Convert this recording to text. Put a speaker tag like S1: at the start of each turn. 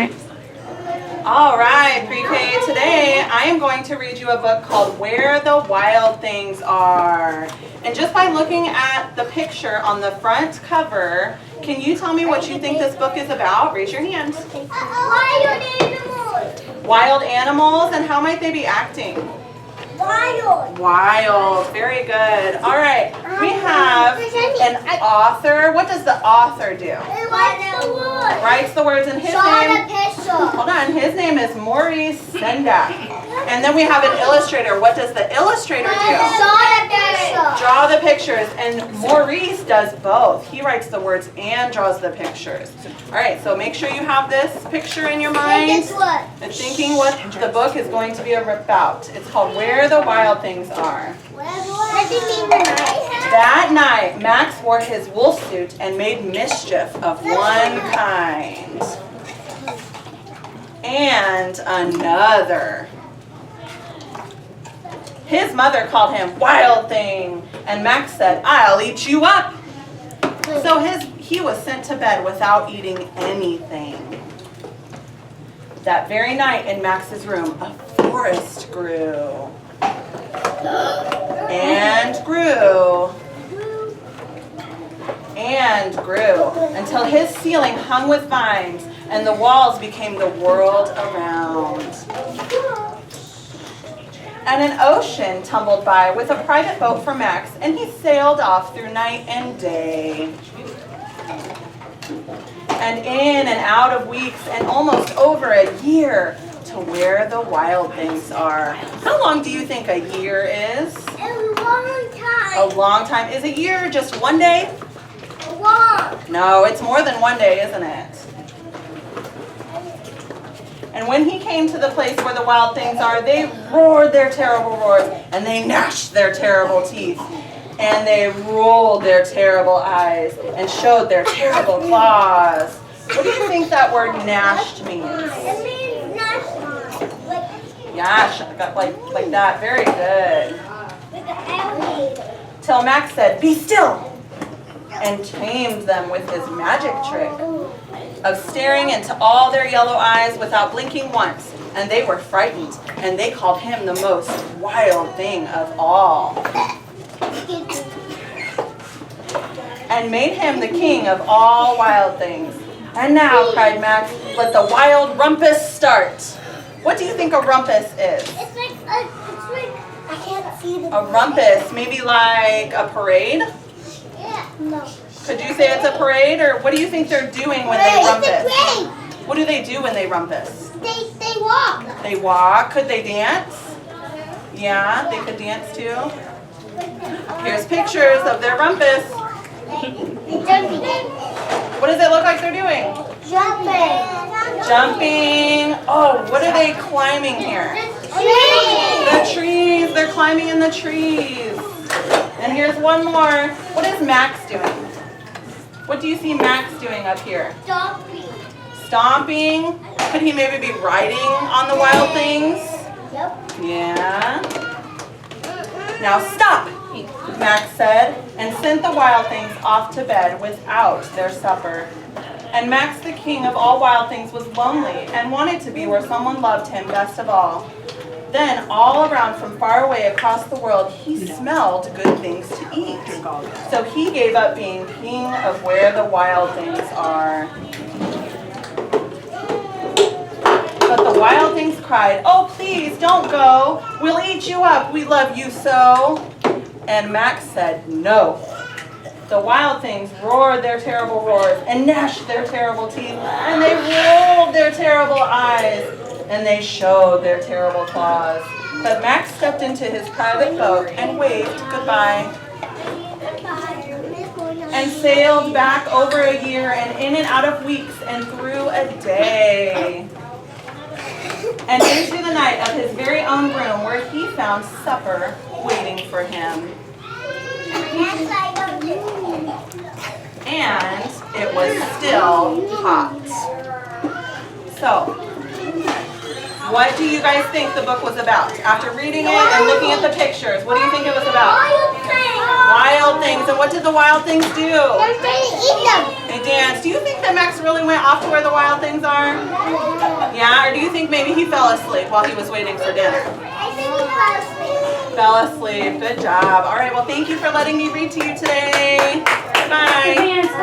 S1: right.
S2: All right, pre-K, today I am going to read you a book called Where the Wild Things Are. And just by looking at the picture on the front cover, can you tell me what you think this book is about? Raise your hand.
S3: Wild animals.
S2: Wild animals, and how might they be acting?
S3: Wild.
S2: Wild, very good. All right, we have an author. What does the author do? Writes the words in his name. Hold on, his name is Maurice Sendak. And then we have an illustrator. What does the illustrator do? Draw the pictures, and Maurice does both. He writes the words and draws the pictures. All right, so make sure you have this picture in your mind and thinking what the book is going to be about. It's called Where the Wild Things Are. That night, Max wore his wolf suit and made mischief of one kind and another. His mother called him Wild Thing, and Max said, "I'll eat you up." So he was sent to bed without eating anything. That very night in Max's room, a forest grew and grew and grew until his ceiling hung with vines and the walls became the world around. And an ocean tumbled by with a private boat for Max, and he sailed off through night and day. And in and out of weeks and almost over a year to where the wild things are. How long do you think a year is?
S3: A long time.
S2: A long time. Is a year just one day?
S3: Long.
S2: No, it's more than one day, isn't it? And when he came to the place where the wild things are, they roared their terrible roars, and they gnashed their terrible teeth, and they rolled their terrible eyes, and showed their terrible claws. What do you think that word gnashed means?
S3: It means national.
S2: Yash, like that. Very good.
S3: Like an alligator.
S2: Till Max said, "Be still," and tamed them with his magic trick of staring into all their yellow eyes without blinking once, and they were frightened, and they called him the most wild thing of all, and made him the king of all wild things. "And now," cried Max, "let the wild rumpus start." What do you think a rumpus is?
S3: It's like I can't see the.
S2: A rumpus, maybe like a parade?
S3: Yeah. No.
S2: Could you say it's a parade, or what do you think they're doing when they rumpus?
S3: It's a parade.
S2: What do they do when they rumpus?
S3: They walk.
S2: They walk. Could they dance? Yeah, they could dance too. Here's pictures of their rumpus.
S3: Jumping.
S2: What does it look like they're doing?
S3: Jumping.
S2: Jumping. Oh, what are they climbing here? The trees. They're climbing in the trees. And here's one more. What is Max doing? What do you see Max doing up here?
S3: Jumping.
S2: Stomping. Could he maybe be riding on the wild things?
S3: Yep.
S2: Yeah. Now stop, Max said, and sent the wild things off to bed without their supper. And Max, the king of all wild things, was lonely and wanted to be where someone loved him best of all. Then, all around from far away across the world, he smelled good things to eat. So he gave up being king of where the wild things are. But the wild things cried, "Oh, please, don't go. We'll eat you up. We love you so." And Max said, "No." The wild things roared their terrible roars and gnashed their terrible teeth, and they rolled their terrible eyes, and they showed their terrible claws. But Max stepped into his private boat and waved goodbye and sailed back over a year and in and out of weeks and through a day and into the night of his very own room where he found supper waiting for him. And it was still hot. So, what do you guys think the book was about? After reading it and looking at the pictures, what do you think it was about? Wild things. And what did the wild things do?
S3: They're trying to eat them.
S2: They danced. Do you think that Max really went off to where the wild things are? Or do you think maybe he fell asleep while he was waiting for dinner?
S3: I think he fell asleep.
S2: Fell asleep. Good job. All right, well, thank you for letting me read to you today. Bye.